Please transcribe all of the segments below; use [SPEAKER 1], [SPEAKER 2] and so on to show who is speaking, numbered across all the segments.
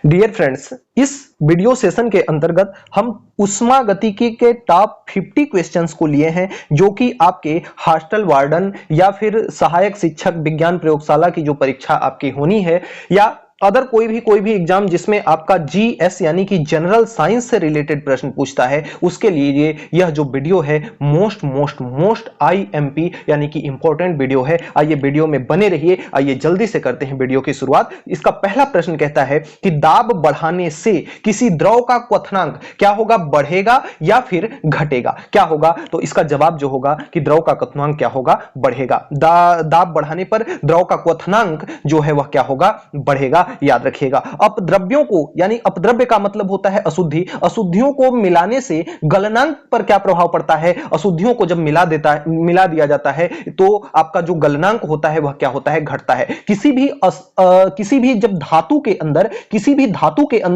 [SPEAKER 1] Dear friends, इस video session के अंतर्गत हम उष्मागतिकी के टॉप 50 क्वेश्चंस को लिए हैं जो कि आपके हॉस्टल वार्डन या फिर सहायक शिक्षक विज्ञान प्रयोगशाला की जो परीक्षा आपकी होनी है या अदर कोई भी एग्जाम जिसमें आपका जीएस यानी कि जनरल साइंस से रिलेटेड प्रश्न पूछता है, उसके लिए यह जो वीडियो है मोस्ट आईएमपी यानी कि इंपॉर्टेंट वीडियो है। आइए वीडियो में बने रहिए। आइए जल्दी से करते हैं वीडियो की शुरुआत। इसका पहला प्रश्न कहता है कि दाब बढ़ाने से किसी द्रव का क्वथनांक क्या होगा, बढ़ेगा या फिर घटेगा? क्या होगा? तो इसका जवाब जो होगा कि द्रव का क्वथनांक क्या होगा, बढ़ेगा। दाब बढ़ाने पर द्रव का क्वथनांक जो है वह क्या होगा, बढ़ेगा। याद रखिएगा। अपद्रव्यों को यानी अपद्रव्य का मतलब होता है अशुद्धि, अशुद्धियों को मिलाने से गलनांक पर क्या प्रभाव पड़ता है? अशुद्धियों को जब मिला दिया जाता है तो आपका जो गलनांक होता है वह क्या होता है, घटता है। किसी भी जब धातु के अंदर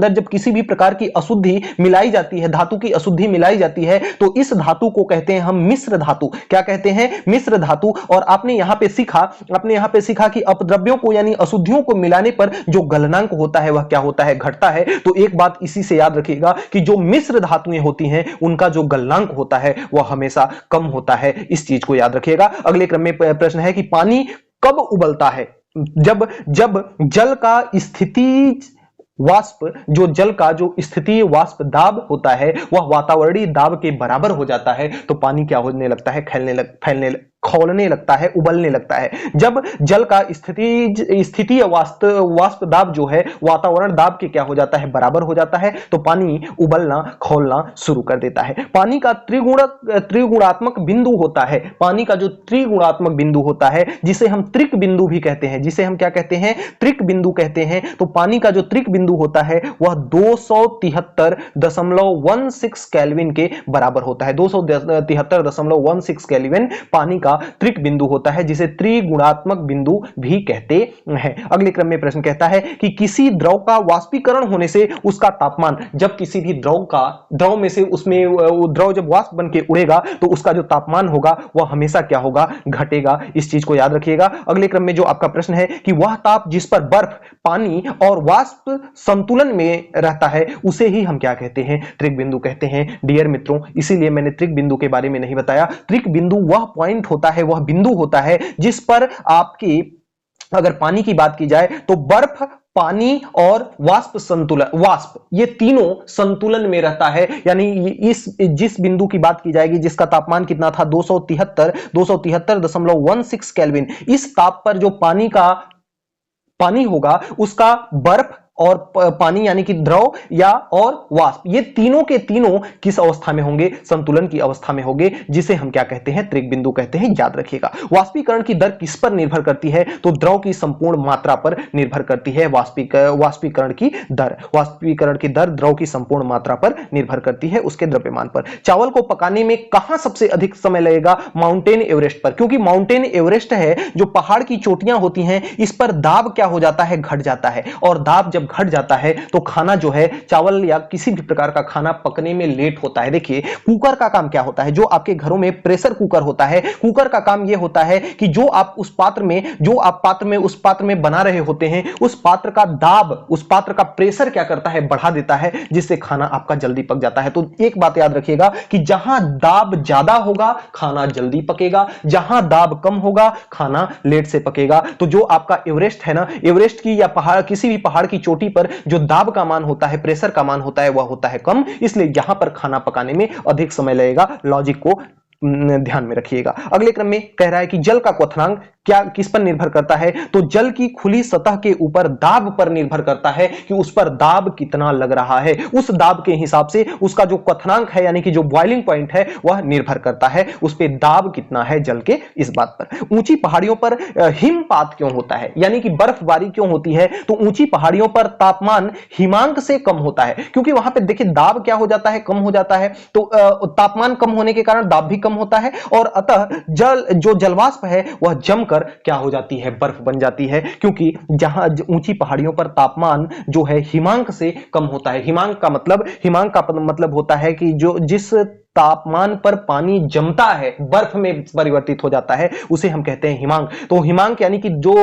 [SPEAKER 1] जब किसी भी प्रकार की अशुद्धि मिलाई जाती है, धातु की अशुद्धि मिलाई जाती है, तो इस धातु को कहते हैं हम मिश्र धातु। क्या कहते हैं? मिश्र धातु। और आपने यहां पे सीखा कि अपद्रव्यों को यानी अशुद्धियों को मिलाने पर जो गलनांक होता है वह क्या होता है, घटता है। तो एक बात इसी से याद रखिएगा कि जो मिश्र धातुएं होती हैं उनका जो गलनांक होता है वह हमेशा कम होता है। इस चीज को याद रखिएगा। अगले क्रम में प्रश्न है कि पानी कब उबलता है? जब जल का स्थिति वाष्प जल का जो स्थितीय वाष्प दाब होता है वह वातावरणीय दाब के बराबर हो जाता है तो पानी क्या होने लगता है, खौलने लगता है, उबलने लगता है। जब जल का स्थितीय वाष्प दाब जो है वातावरण दाब के क्या हो जाता है, बराबर हो जाता है, तो पानी उबलना खौलना शुरू कर देता है। पानी का त्रिगुणात्मक बिंदु होता है। पानी का जो त्रिगुणात्मक बिंदु होता है जिसे हम त्रिक बिंदु भी कहते हैं, जिसे हम क्या कहते हैं, त्रिक बिंदु कहते हैं। तो पानी का जो त्रिक बिंदु होता है वह 273.16 केल्विन के बराबर होता है। 273.16 केल्विन पानी का त्रिक बिंदु होता है जिसे त्रिगुणात्मक बिंदु भी कहते हैं। अगले क्रम में प्रश्न कहता है कि किसी द्रव का वाष्पीकरण होने से उसका तापमान, जब किसी भी द्रव में से उसमें द्रव जब वाष्प बन के उड़ेगा तो उसका जो तापमान होगा वह हमेशा क्या होगा, घटेगा। इस चीज को याद रखिएगा। अगले क्रम में जो आपका प्रश्न है कि वह ताप जिस पर बर्फ, पानी और वाष्प संतुलन में रहता है उसे ही हम क्या कहते हैं, त्रिक बिंदु कहते हैं। डियर मित्रों, इसीलिए मैंने त्रिक बिंदु के बारे में नहीं बताया। त्रिक बिंदु वह पॉइंट होता है, वह बिंदु होता है जिस पर आपकी, अगर पानी की बात की जाए तो बर्फ, पानी और वाष्प ये तीनों संतुलन में रहता है। यानी जिस बिंदु की बात की जाएगी जिसका तापमान कितना था, 273.16 केल्विन, इस ताप पर जो पानी होगा उसका बर्फ और पानी यानी कि द्रव या और वाष्प, ये तीनों के तीनों किस अवस्था में होंगे, संतुलन की अवस्था में होंगे, जिसे हम क्या कहते हैं, त्रिक बिंदु कहते हैं। याद रखिएगा। वाष्पीकरण की दर किस पर निर्भर करती है? तो द्रव की संपूर्ण मात्रा पर निर्भर करती है। वाष्पीकरण की दर द्रव की संपूर्ण मात्रा पर निर्भर करती है, उसके द्रव्यमान पर। चावल को पकाने में कहां सबसे अधिक समय लगेगा? माउंटेन एवरेस्ट पर, क्योंकि माउंटेन एवरेस्ट है जो पहाड़ की चोटियां होती हैं, इस पर दाब क्या हो जाता है, घट जाता है। और दाब जब घट जाता है तो खाना जो है, चावल या किसी भी प्रकार का खाना पकने में लेट होता है। देखिए, कुकर का काम क्या होता है? जो आपके घरों में प्रेशर कुकर होता है, कुकर का काम यह होता है कि जो आप उस पात्र में बना रहे होते हैं, उस पात्र का दाब, उस पात्र का प्रेशर क्या करता है, बढ़ा देता है, जिससे खाना आपका जल्दी पक जाता है। तो एक बात याद रखिएगा कि जहां दाब ज्यादा होगा खाना जल्दी पकेगा, जहां दाब कम होगा खाना लेट से पकेगा। तो जो आपका एवरेस्ट है ना, एवरेस्ट की या किसी भी पहाड़ की चोटी पर जो दाब का मान होता है, प्रेशर का मान होता है, वह होता है कम, इसलिए यहां पर खाना पकाने में अधिक समय लगेगा। लॉजिक को ध्यान में रखिएगा। अगले क्रम में कह रहा है कि जल का क्वथनांक क्या किस पर निर्भर करता है? तो जल की खुली सतह के ऊपर दाब पर निर्भर करता है कि उस पर दाब कितना लग रहा है। उस दाब के हिसाब से उसका जो क्वथनांक है यानी कि जो बॉइलिंग पॉइंट है वह निर्भर करता है, उस पे दाब कितना है जल के, इस बात पर। ऊंची पहाड़ियों पर हिमपात क्यों होता है, यानी कि बर्फबारी क्यों होती है? तो ऊंची पहाड़ियों पर तापमान हिमांक से कम होता है, क्योंकि वहां पे देखिए दाब क्या हो जाता है, कम हो जाता है। तो तापमान कम होने के कारण दाब भी कम होता है और अतः जलवाष्प है वह जमकर क्या हो जाती है, बर्फ बन जाती है। क्योंकि जहां ऊंची पहाड़ियों पर तापमान जो है हिमांक से कम होता है। हिमांक का मतलब होता है कि जो जिस तापमान पर पानी जमता है, बर्फ में परिवर्तित हो जाता है, उसे हम कहते हैं हिमांक। तो हिमांक यानी कि जो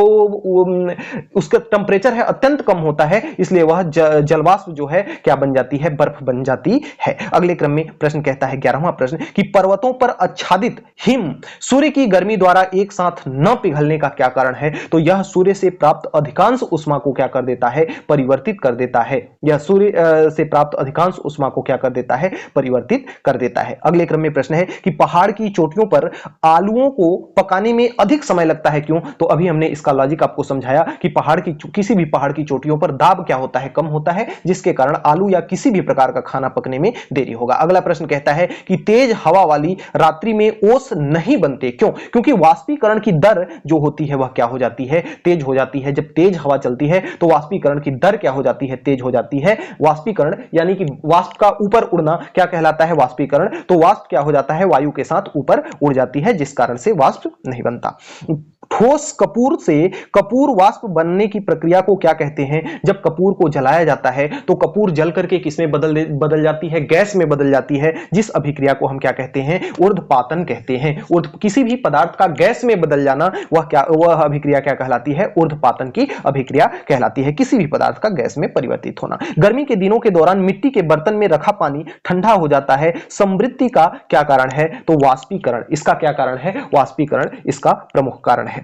[SPEAKER 1] उसका टेम्परेचर है अत्यंत कम होता है, इसलिए वह जलवाष्प जो है क्या बन जाती है, बर्फ बन जाती है। अगले क्रम में प्रश्न कहता है 11वां प्रश्न कि पर्वतों पर आच्छादित हिम सूर्य की गर्मी द्वारा एक साथ न पिघलने का क्या कारण है? तो यह सूर्य से प्राप्त अधिकांश ऊष्मा को क्या कर देता है, परिवर्तित कर देता है। यह सूर्य से प्राप्त अधिकांश ऊष्मा को क्या कर देता है, परिवर्तित कर देता है। अगले क्रम में प्रश्न है कि पहाड़ की चोटियों पर आलुओं को पकाने में अधिक समय लगता है, क्यों? तो अभी हमने इसका लॉजिक आपको समझाया कि पहाड़ की किसी भी पहाड़ की चोटियों पर दाब क्या होता है, कम होता है, जिसके कारण आलू या किसी भी प्रकार का खाना पकने में देरी होगा। अगला प्रश्न कहता है कि तेज हवा वाली रात्रि में ओस नहीं बनते, क्यों? क्योंकि वाष्पीकरण की दर जो होती है वह क्या हो जाती है, तेज हो जाती है। जब तेज हवा चलती है तो वाष्पीकरण की दर क्या हो जाती है, तेज हो जाती है। वाष्पीकरण यानी कि वाष्प का ऊपर उड़ना क्या कहलाता है, वाष्पीकरण। तो वाष्प क्या हो जाता है, वायु के साथ ऊपर उड़ जाती है, जिस कारण से वाष्प नहीं बनता। ठोस कपूर से कपूर वाष्प बनने की प्रक्रिया को क्या कहते हैं? जब कपूर को जलाया जाता है तो कपूर जल करके किसमें बदल जाती है, गैस में बदल जाती है, जिस अभिक्रिया को हम क्या कहते हैं, ऊर्ध्वपातन कहते हैं। किसी भी पदार्थ का गैस में बदल जाना वह अभिक्रिया क्या कहलाती है, ऊर्ध्वपातन की अभिक्रिया कहलाती है। किसी भी पदार्थ का गैस में परिवर्तित होना। गर्मी के दिनों के दौरान मिट्टी के बर्तन में रखा पानी ठंडा हो जाता है, समृद्धि का क्या कारण है? तो वाष्पीकरण। इसका क्या कारण है, वाष्पीकरण इसका प्रमुख कारण है।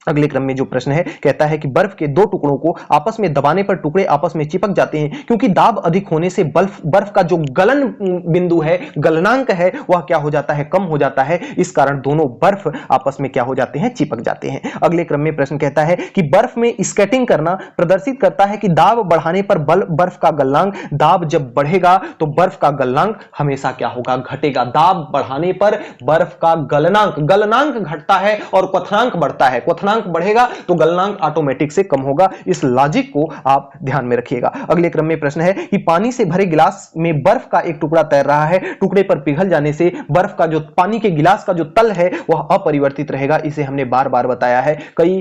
[SPEAKER 1] अगले क्रम में जो प्रश्न है कहता है कि बर्फ के दो टुकड़ों को आपस में दबाने पर टुकड़े आपस में चिपक जाते हैं, क्योंकि दाब अधिक होने से बर्फ का जो गलन बिंदु है, गलनांक है, वह क्या हो जाता है, कम हो जाता है। इस कारण दोनों बर्फ आपस में क्या हो जाते हैं, चिपक जाते हैं। अगले क्रम में प्रश्न कहता है कि बर्फ में स्केटिंग करना प्रदर्शित करता है कि दाब बढ़ाने पर बर्फ का गलनांक, दाब जब बढ़ेगा तो बर्फ का गलनांक हमेशा क्या होगा, घटेगा। दाब बढ़ाने पर बर्फ का गलनांक घटता है और क्वथनांक बढ़ता है। क्वथनांक बढ़ेगा तो गलनांक ऑटोमेटिक से कम होगा। इस लॉजिक को आप ध्यान में रखिएगा। अगले क्रम में प्रश्न है कि पानी से भरे गिलास में बर्फ का एक टुकड़ा तैर रहा है, टुकड़े पर पिघल जाने से बर्फ का जो पानी के गिलास का जो तल है वह अपरिवर्तित रहेगा। इसे हमने बार बार बताया है। कई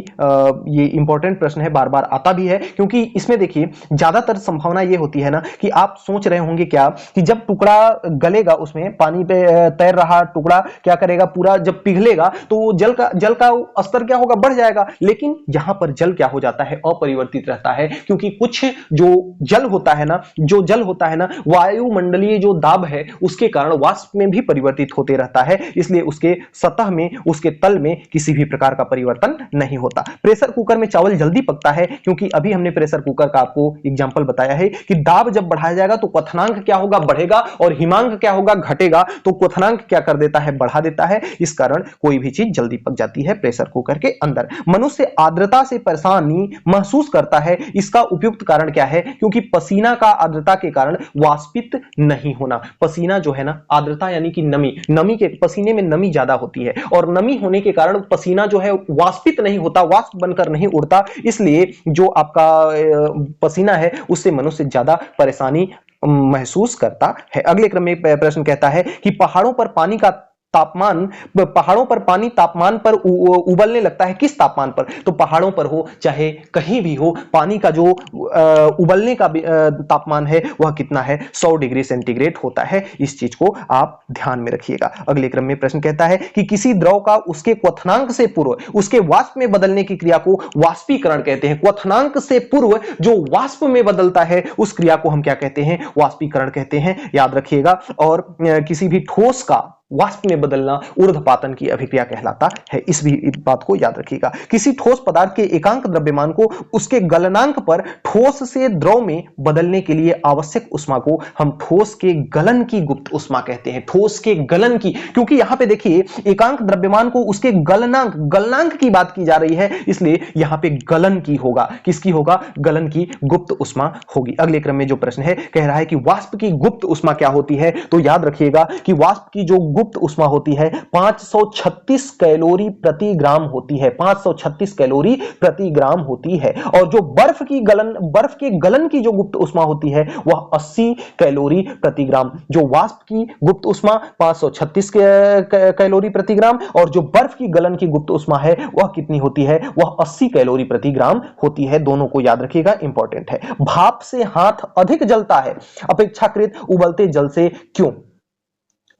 [SPEAKER 1] ये इंपॉर्टेंट प्रश्न है, बार बार आता भी है, क्योंकि इसमें देखिए ज्यादातर संभावना ये होती है ना कि आप सोच रहे होंगे क्या कि जब टुकड़ा गलेगा, उसमें पानी पे तैर रहा टुकड़ा क्या करेगा, पूरा जब पिघलेगा तो जल का स्तर क्या होगा, बढ़ जाएगा। लेकिन यहां पर जल क्या हो जाता है, अपरिवर्तित रहता है, क्योंकि कुछ जो जल होता है ना, वायुमंडलीय जो दाब है उसके कारण वाष्प में भी परिवर्तित होते रहता है, इसलिए उसके सतह में, उसके तल में किसी भी प्रकार का परिवर्तन नहीं होता। प्रेशर कुकर में चावल जल्दी पकता है, क्योंकि अभी हमने प्रेशर कुकर का आपको एग्जांपल बताया है कि दाब जब बढ़ाया जाएगा तो क्वथनांक क्या होगा, बढ़ेगा, और हिमांक क्या होगा, घटेगा। तो क्वथनांक क्या कर देता है, बढ़ा देता है। इस कारण कोई भी चीज जल्दी पक जाती है प्रेशर कुकर के अंदर। मनुष्य आर्द्रता से परेशानी महसूस करता है, इसका उपयुक्त कारण क्या है? क्योंकि पसीना का आर्द्रता के कारण वाष्पित नहीं होना। पसीना जो है ना, आर्द्रता यानी कि नमी के, पसीने में नमी ज्यादा होती है और नमी होने के कारण पसीना जो है वाष्पित नहीं होता, वाष्प बनकर नहीं उड़ता, इसलिए जो आपका पसीना है उससे मनुष्य ज्यादा परेशानी महसूस करता है। अगले क्रम में प्रश्न कहता है कि पहाड़ों पर पानी तापमान पर उबलने लगता है। किस तापमान पर? तो पहाड़ों पर हो चाहे कहीं भी हो, पानी का जो उबलने का तापमान है वह कितना है, 100 डिग्री सेंटीग्रेड होता है। इस चीज को आप ध्यान में रखिएगा। अगले क्रम में प्रश्न कहता है कि किसी द्रव का उसके क्वथनांक से पूर्व उसके वाष्प में बदलने की क्रिया को वाष्पीकरण कहते हैं। क्वथनांक से पूर्व जो वाष्प में बदलता है उस क्रिया को हम क्या कहते हैं, वाष्पीकरण कहते हैं, याद रखिएगा। और किसी भी ठोस का वाष्प में बदलना ऊर्ध्वपातन की अभिक्रिया कहलाता है। इस भी बात को याद रखिएगा। किसी ठोस पदार्थ के एकांक द्रव्यमान को उसके गलनांक पर ठोस से द्रव में बदलने के लिए आवश्यक उष्मा को हम ठोस के गलन की गुप्त उष्मा कहते हैं। ठोस के गलन की, क्योंकि यहां पे देखिए एकांक द्रव्यमान को उसके गलनांक की बात की जा रही है, इसलिए यहां पे गलन की होगा। किसकी होगा? गलन की गुप्त उष्मा होगी। अगले क्रम में जो प्रश्न है कह रहा है कि वाष्प की गुप्त उष्मा क्या होती है? तो याद रखिएगा कि वाष्प की जो गुप्त उष्मा होती है 536 कैलोरी प्रति ग्राम होती है। 536 कैलोरी प्रति ग्राम होती है। और जो बर्फ के गलन की जो गुप्त उष्मा होती है वह 80 कैलोरी प्रति ग्राम। जो वाष्प की गुप्त उष्मा 536 कैलोरी प्रति ग्राम और जो बर्फ की गलन की गुप्त उष्मा है वह कितनी होती है? वह 80 कैलोरी प्रति ग्राम होती है। दोनों को याद रखिएगा, इंपॉर्टेंट है। भाप से हाथ अधिक जलता है अपेक्षाकृत उबलते जल से, क्यों?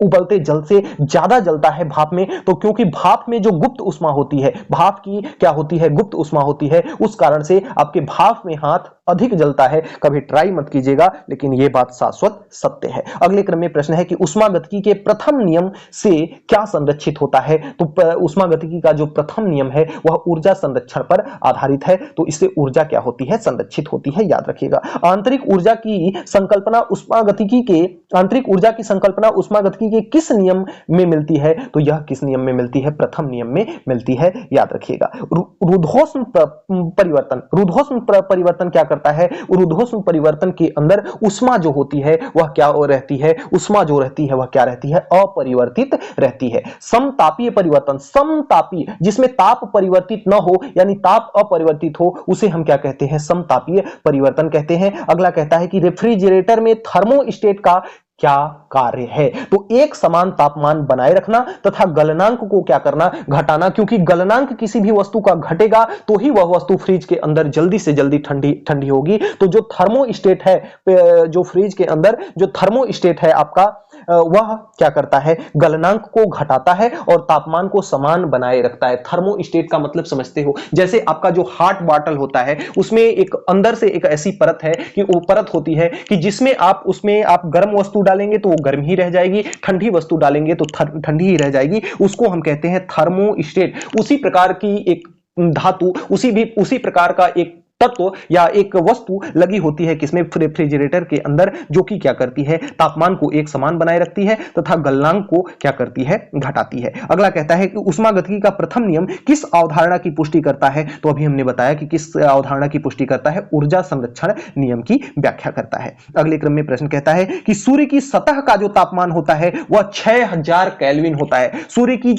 [SPEAKER 1] उबलते जल से ज्यादा जलता है भाप में, तो क्योंकि भाप में जो गुप्त उष्मा होती है, भाप की क्या होती है, गुप्त उष्मा होती है, उस कारण से आपके भाप में हाथ अधिक जलता है। कभी ट्राई मत कीजिएगा, लेकिन यह बात शाश्वत सत्य है। अगले क्रम में प्रश्न है कि ऊष्मागतिकी के प्रथम नियम से क्या संरक्षित होता है? तो ऊष्मागतिकी का जो प्रथम नियम है वह ऊर्जा संरक्षण पर आधारित है, तो इससे ऊर्जा क्या होती है, संरक्षित होती है, याद रखिएगा। आंतरिक ऊर्जा की संकल्पना ऊष्मागतिकी के आंतरिक ऊर्जा की संकल्पना ऊष्मागतिकी के किस नियम में मिलती है? तो यह किस नियम में मिलती है? प्रथम नियम में मिलती है, याद रखिएगा। रुद्धोष्म परिवर्तन, रुद्धोष्म परिवर्तन क्या करता है? रुद्धोष्म परिवर्तन के अंदर ऊष्मा जो होती है वह क्या रहती है? ऊष्मा जो रहती है वह क्या रहती है? अपरिवर्तित रहती है। समतापीय परिवर्तन, समतापीय जिसमें ताप परिवर्तित न हो यानी ताप अपरिवर्तित हो, उसे हम क्या कहते हैं? समतापीय परिवर्तन कहते हैं। अगला कहता है कि रेफ्रिजरेटर में थर्मोस्टेट का क्या कार्य है? तो एक समान तापमान बनाए रखना तथा गलनांक को क्या करना? घटाना, क्योंकि गलनांक किसी भी वस्तु का घटेगा तो ही वह वस्तु फ्रिज के अंदर जल्दी से जल्दी ठंडी होगी। तो जो थर्मोस्टेट है, जो फ्रिज के अंदर जो थर्मोस्टेट है आपका, वह क्या करता है? गलनांक को घटाता है और तापमान को समान बनाए रखता है। थर्मोस्टेट का मतलब समझते हो, जैसे आपका जो हॉट बॉटल होता है उसमें एक अंदर से एक ऐसी परत है कि वो परत होती है कि जिसमें उसमें आप गर्म वस्तु डालेंगे तो वो गर्म ही रह जाएगी, ठंडी वस्तु डालेंगे तो ठंडी ही रह जाएगी, उसको हम कहते हैं थर्मोस्टेट। उसी प्रकार की एक धातु, उसी प्रकार का एक तत्व या एक वस्तु लगी होती है किसमें? रेफ्रिजरेटर के अंदर, जो कि क्या करती है? तापमान को एक समान बनाए रखती है तथा गलनांक को क्या करती है? घटाती है। अगला कहता है कि ऊष्मागतिकी का प्रथम नियम किस अवधारणा की पुष्टि करता है? तो अभी हमने बताया कि किस अवधारणा की पुष्टि करता है? ऊर्जा संरक्षण नियम की व्याख्या करता है। अगले क्रम में प्रश्न कहता है कि सूर्य की सतह का जो तापमान होता है वह 6000 केल्विन होता है। सूर्य की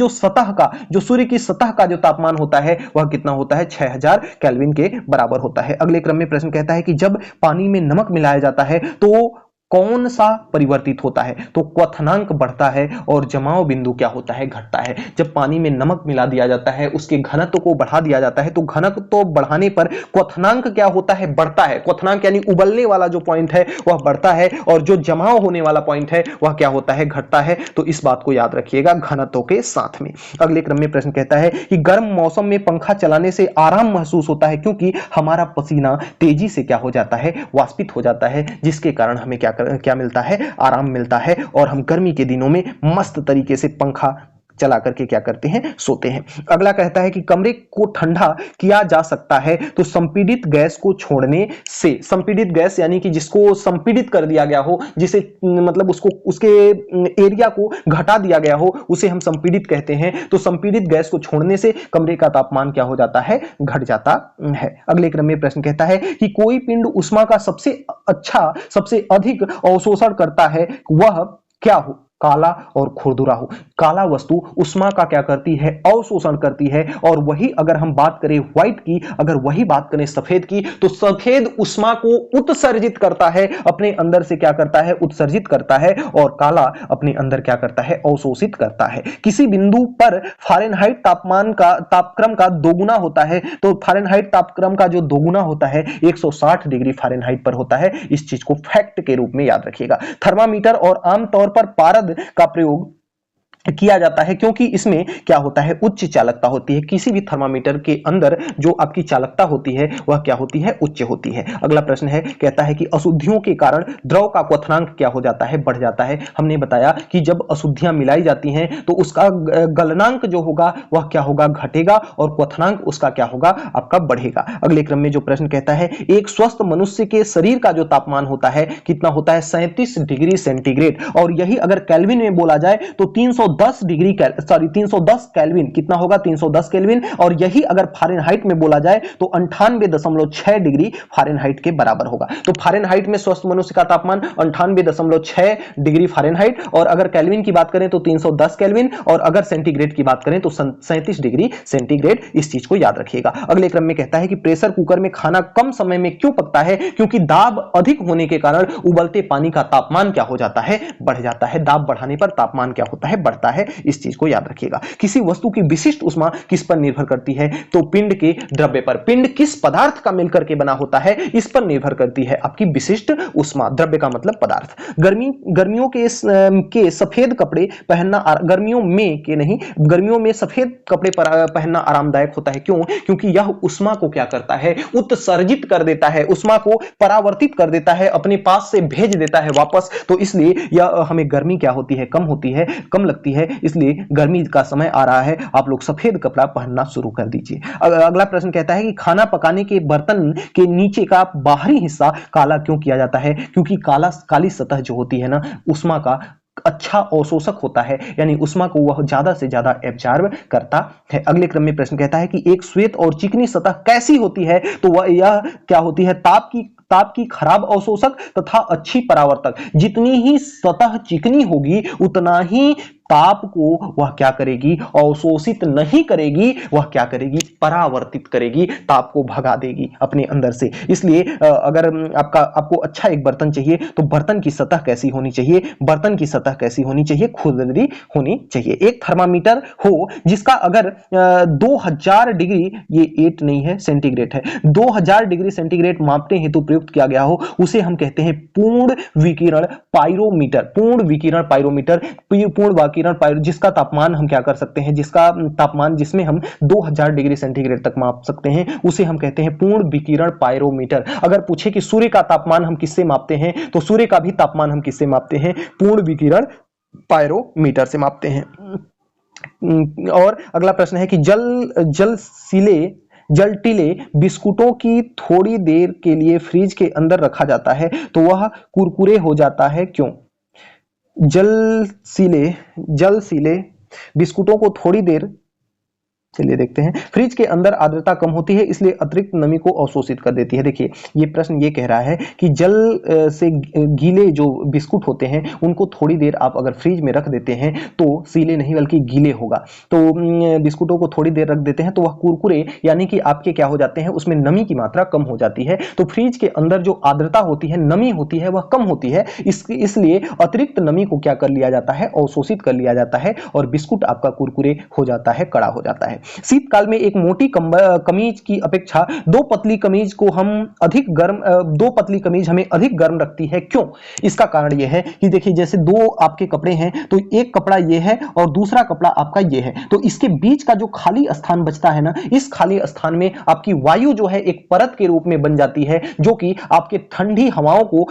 [SPEAKER 1] सतह का जो तापमान होता है वह कितना होता है? 6000 केल्विन के बराबर होता है। अगले क्रम में प्रश्न कहता है कि जब पानी में नमक मिलाया जाता है तो कौन सा परिवर्तित होता है? तो क्वथनांक बढ़ता है और जमाव बिंदु क्या होता है? घटता है। जब पानी में नमक मिला दिया जाता है, उसके घनत्व को बढ़ा दिया जाता है, तो घनत्व तो बढ़ाने पर क्वथनांक क्या होता है? बढ़ता है। क्वथनांक यानी उबलने वाला जो पॉइंट है वह बढ़ता है और जो जमाव होने वाला पॉइंट है वह क्या होता है? घटता है। तो इस बात को याद रखिएगा घनत्व के साथ में। अगले क्रम में प्रश्न कहता है कि गर्म मौसम में पंखा चलाने से आराम महसूस होता है, क्योंकि हमारा पसीना तेजी से क्या हो जाता है? वाष्पित हो जाता है, जिसके कारण हमें क्या मिलता है? आराम मिलता है और हम गर्मी के दिनों में मस्त तरीके से पंखा चला करके क्या करते हैं? सोते हैं। अगला कहता है कि कमरे को ठंडा किया जा सकता है तो संपीड़ित गैस को छोड़ने से। संपीड़ित गैस यानी कि जिसको संपीड़ित कर दिया गया हो, जिसे मतलब उसके एरिया को घटा दिया गया हो, उसे हम संपीड़ित कहते हैं। तो संपीड़ित गैस को छोड़ने से कमरे का तापमान क्या हो जाता है? घट जाता है। अगले क्रम में प्रश्न कहता है कि कोई पिंड उष्मा का सबसे अधिक अवशोषण करता है, वह क्या हो? काला और खुरदुरा हो। काला वस्तु उष्मा का क्या करती है? अवशोषण करती है। और वही अगर हम बात करें व्हाइट की, अगर वही बात करें सफेद की, तो सफेद उष्मा को उत्सर्जित करता है, अपने अंदर से क्या करता है? उत्सर्जित करता है। और काला अपने अंदर क्या करता है? अवशोषित करता है। किसी बिंदु पर फारेनहाइट तापक्रम का दोगुना होता है, तो फारेनहाइट तापक्रम का जो दोगुना होता है 160 डिग्री फारेनहाइट पर होता है। इस चीज को फैक्ट के रूप में याद रखिएगा। थर्मामीटर और आमतौर पर पारद का प्रयोग किया जाता है, क्योंकि इसमें क्या होता है? उच्च चालकता होती है। किसी भी थर्मामीटर के अंदर जो आपकी चालकता होती है वह क्या होती है? उच्च होती है। अगला प्रश्न है, कहता है कि अशुद्धियों के कारण द्रव का क्वथनांक क्या हो जाता है? बढ़ जाता है। हमने बताया कि जब अशुद्धियां मिलाई जाती हैं तो उसका गलनांक जो होगा वह क्या होगा? घटेगा और क्वथनांक उसका क्या होगा? आपका बढ़ेगा। अगले क्रम में जो प्रश्न कहता है, एक स्वस्थ मनुष्य के शरीर का जो तापमान होता है कितना होता है? 37 डिग्री सेंटीग्रेड। और यही अगर केल्विन में बोला जाए तो 310 केल्विन कितना होगा? 310 केल्विन। और यही अगर फारेनहाइट में बोला जाए तो 98.6 डिग्री फारेनहाइट के बराबर होगा। तो फारेनहाइट में स्वस्थ मनुष्य का तापमान 98.6 डिग्री फारेनहाइट, और अगर केल्विन की बात करें तो 310 केल्विन, और अगर सेंटीग्रेड की बात करें तो 37 डिग्री सेंटीग्रेड। इस चीज को याद रखिएगा। अगले क्रम में कहता है कि प्रेशर कुकर में खाना कम समय में क्यों पकता है? क्योंकि दाब अधिक होने के कारण उबलते पानी का तापमान क्या हो जाता है? बढ़ जाता है। दाब बढ़ाने पर तापमान क्या होता है? बढ़ता बढ़ता है, इस चीज को याद रखिएगा। किसी वस्तु की विशिष्ट ऊष्मा किस पर निर्भर करती है, तो पिंड के द्रव्य पर। पिंड किस पदार्थ का मिलकर के बना होता है, इस पर निर्भर करती है आपकी विशिष्ट ऊष्मा। द्रव्य का मतलब पदार्थ। गर्मियों के सफेद कपड़े पहनना, गर्मियों में के नहीं, गर्मियों में सफेद कपड़े पहनना आरामदायक होता है। क्यों? क्योंकि यह ऊष्मा को क्या करता है, उत्सर्जित कर देता है, ऊष्मा को परावर्तित कर देता है, अपने पास से भेज देता है वापस। तो इसलिए यह हमें गर्मी क्या होती है, कम होती है, कम लगती है। इसलिए गर्मी का समय आ रहा है, आप लोग सफेद कपड़ा पहनना शुरू कर दीजिए। अगला प्रश्न कहता है कि खाना पकाने के बर्तन के नीचे का बाहरी हिस्सा काला क्यों किया जाता है? क्योंकि काली सतह जो होती है ना, ऊष्मा का अच्छा अवशोषक होता है, यानी ऊष्मा को वह ज्यादा से ज्यादा एब्जॉर्ब करता है। अगले क्रम में प्रश्न कहता है कि एक श्वेत और चिकनी सतह कैसी होती है? तो वह यह क्या होती है, ताप की खराब अवशोषक तथा अच्छी परावर्तक। जितनी ही सतह चिकनी होगी उतना ही ताप को वह क्या करेगी, अवशोषित नहीं करेगी, वह क्या करेगी, परावर्तित करेगी, ताप को भगा देगी अपने अंदर से। इसलिए अगर आपको अच्छा एक बर्तन चाहिए तो बर्तन की सतह कैसी होनी चाहिए, बर्तन की सतह कैसी होनी चाहिए, खुरदरी होनी चाहिए। एक थर्मामीटर हो जिसका अगर 2000 डिग्री, ये 8 नहीं है, सेंटीग्रेड है, 2000 डिग्री सेंटीग्रेड मापने हेतु प्रयुक्त किया गया हो, उसे हम कहते हैं पूर्ण विकिरण पाइरोमीटर। पूर्ण विकिरण पाइरोमीटर, जिसका तापमान हम क्या कर सकते हैं, जिसका तापमान जिसमें हम 2000 डिग्री सेंटीग्रेड तक माप सकते हैं, उसे हम कहते हैं पूर्ण विकिरण पाइरोमीटर। अगर पूछे कि सूर्य का तापमान हम किससे मापते हैं, तो सूर्य का भी तापमान हम किससे मापते हैं, पूर्ण विकिरण पाइरोमीटर से मापते हैं। और अगला प्रश्न है कि जल टीले बिस्कुटों की थोड़ी देर के लिए फ्रिज के अंदर रखा जाता है तो वह कुरकुरे हो जाता है, क्यों? जल सीले बिस्कुटों को थोड़ी देर, चलिए देखते हैं। फ्रिज के अंदर आर्द्रता कम होती है इसलिए अतिरिक्त नमी को अवशोषित कर देती है। देखिए ये प्रश्न ये कह रहा है कि जल से गीले जो बिस्कुट होते हैं उनको थोड़ी देर आप अगर फ्रिज में रख देते हैं तो सीले नहीं बल्कि गीले होगा। तो बिस्कुटों को थोड़ी देर रख देते हैं तो वह कुरकुरे यानी कि आपके क्या हो जाते हैं, उसमें नमी की मात्रा कम हो जाती है। तो फ्रिज के अंदर जो आर्द्रता होती है, नमी होती है, वह कम होती है। इसलिए अतिरिक्त नमी को क्या कर लिया जाता है, अवशोषित कर लिया जाता है और बिस्कुट आपका कुरकुरे हो जाता है, कड़ा हो जाता है। शीतकाल में एक मोटी कमीज की अपेक्षा दो पतली कमीज हमें अधिक गर्म रखती है, क्यों? इसका कारण यह है कि देखिए जैसे दो आपके कपड़े हैं तो एक कपड़ा यह है और दूसरा कपड़ा आपका यह है, तो इसके बीच का जो खाली स्थान बचता है ना, इस खाली स्थान में आपकी वायु जो है एक परत के रूप में बन जाती है जो कि आपके ठंडी हवाओं को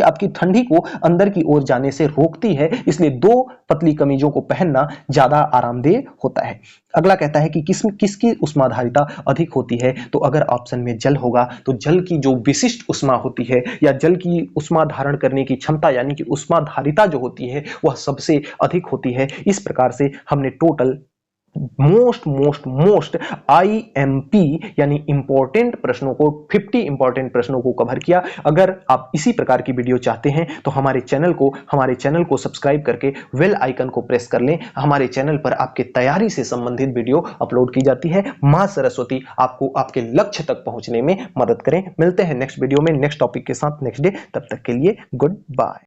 [SPEAKER 1] आपकी ठंडी को अंदर की ओर जाने से रोकती है। इसलिए दो पतली कमीजों को पहनना ज्यादा आरामदेह होता है। अगला कहता है कि किसकी उष्माधारिता अधिक होती है, तो अगर ऑप्शन में जल होगा तो जल की जो विशिष्ट उष्मा होती है या जल की उष्मा धारण करने की क्षमता यानी कि उष्माधारिता जो होती है वह सबसे अधिक होती है। इस प्रकार से हमने टोटल मोस्ट IMP यानी इंपॉर्टेंट प्रश्नों को 50 इंपॉर्टेंट प्रश्नों को कवर किया। अगर आप इसी प्रकार की वीडियो चाहते हैं तो हमारे चैनल को सब्सक्राइब करके बेल आइकन को प्रेस कर लें। हमारे चैनल पर आपके तैयारी से संबंधित वीडियो अपलोड की जाती है। मां सरस्वती आपको आपके लक्ष्य तक पहुंचने में मदद करें। मिलते हैं नेक्स्ट वीडियो में नेक्स्ट टॉपिक के साथ नेक्स्ट डे। तब तक के लिए गुड बाय।